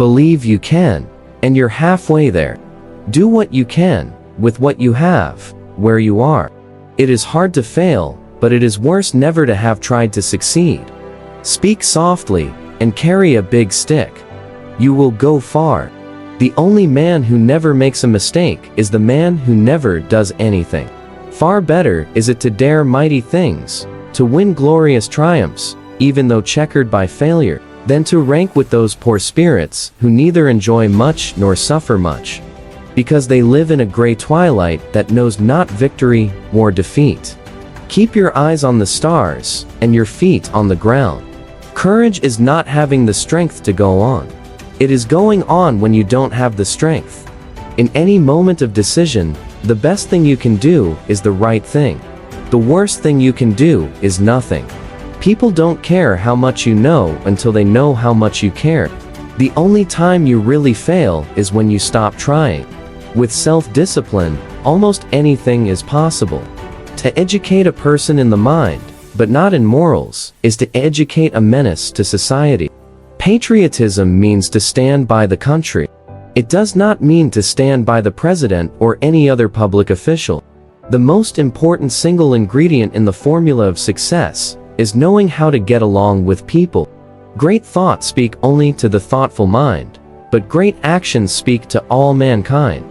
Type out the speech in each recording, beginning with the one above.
Believe you can, and you're halfway there. Do what you can, with what you have, where you are. It is hard to fail, but it is worse never to have tried to succeed. Speak softly, and carry a big stick. You will go far. The only man who never makes a mistake is the man who never does anything. Far better is it to dare mighty things, to win glorious triumphs, even though checkered by failure, than to rank with those poor spirits who neither enjoy much nor suffer much, because they live in a gray twilight that knows not victory or defeat. Keep your eyes on the stars, and your feet on the ground. Courage is not having the strength to go on. It is going on when you don't have the strength. In any moment of decision, the best thing you can do is the right thing. The worst thing you can do is nothing. People don't care how much you know until they know how much you care. The only time you really fail is when you stop trying. With self-discipline, almost anything is possible. To educate a person in the mind, but not in morals, is to educate a menace to society. Patriotism means to stand by the country. It does not mean to stand by the president or any other public official. The most important single ingredient in the formula of success is knowing how to get along with people. Great thoughts speak only to the thoughtful mind, but great actions speak to all mankind.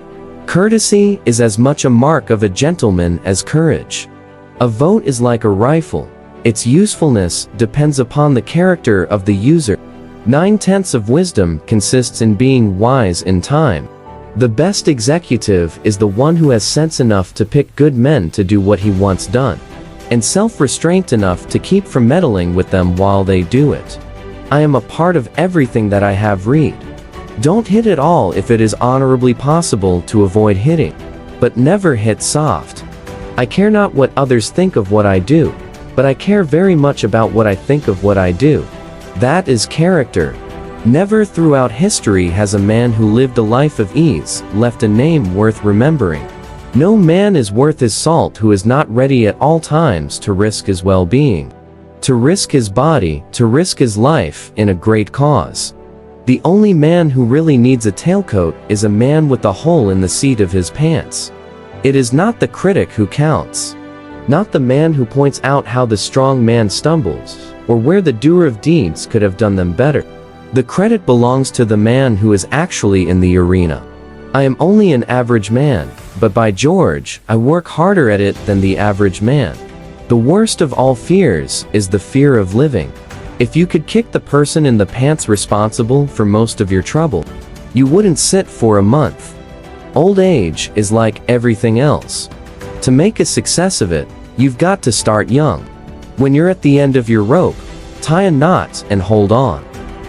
Courtesy is as much a mark of a gentleman as courage. A vote is like a rifle. Its usefulness depends upon the character of the user. 9/10 of wisdom consists in being wise in time. The best executive is the one who has sense enough to pick good men to do what he wants done, and self-restraint enough to keep from meddling with them while they do it. I am a part of everything that I have read. Don't hit at all if it is honorably possible to avoid hitting, but never hit soft. I care not what others think of what I do, but I care very much about what I think of what I do. That is character. Never throughout history has a man who lived a life of ease left a name worth remembering. No man is worth his salt who is not ready at all times to risk his well-being, to risk his body, to risk his life in a great cause. The only man who really needs a tailcoat is a man with a hole in the seat of his pants. It is not the critic who counts, not the man who points out how the strong man stumbles, or where the doer of deeds could have done them better. The credit belongs to the man who is actually in the arena. I am only an average man, but by George, I work harder at it than the average man. The worst of all fears is the fear of living. If you could kick the person in the pants responsible for most of your trouble, you wouldn't sit for a month. Old age is like everything else. To make a success of it, you've got to start young. When you're at the end of your rope, tie a knot and hold on.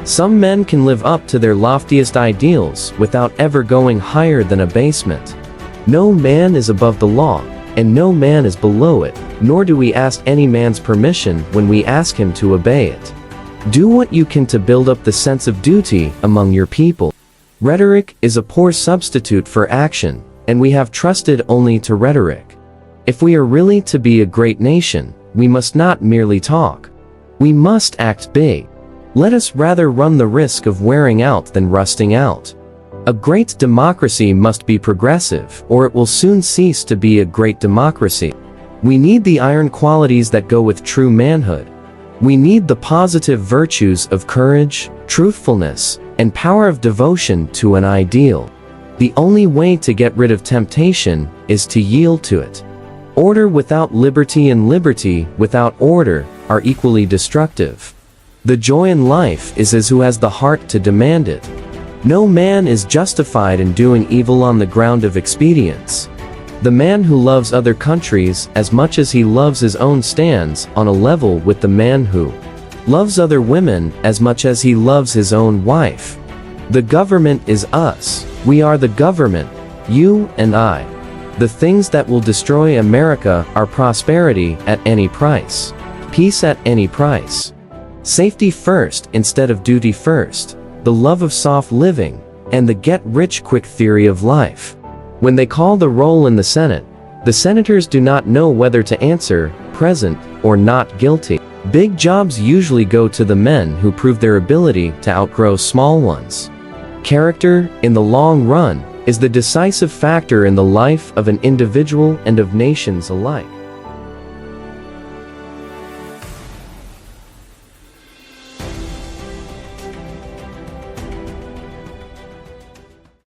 Some men can live up to their loftiest ideals without ever going higher than a basement. No man is above the law, and no man is below it, nor do we ask any man's permission when we ask him to obey it. Do what you can to build up the sense of duty among your people. Rhetoric is a poor substitute for action, and we have trusted only to rhetoric. If we are really to be a great nation, we must not merely talk. We must act big. Let us rather run the risk of wearing out than rusting out. A great democracy must be progressive, or it will soon cease to be a great democracy. We need the iron qualities that go with true manhood. We need the positive virtues of courage, truthfulness, and power of devotion to an ideal. The only way to get rid of temptation is to yield to it. Order without liberty and liberty without order are equally destructive. The joy in life is as who has the heart to demand it. No man is justified in doing evil on the ground of expedience. The man who loves other countries as much as he loves his own stands on a level with the man who loves other women as much as he loves his own wife. The government is us. We are the government, you and I. The things that will destroy America are prosperity at any price, peace at any price, safety first instead of duty first, the love of soft living, and the get-rich-quick theory of life. When they call the roll in the Senate, the senators do not know whether to answer, present or not guilty. Big jobs usually go to the men who prove their ability to outgrow small ones. Character, in the long run, is the decisive factor in the life of an individual and of nations alike.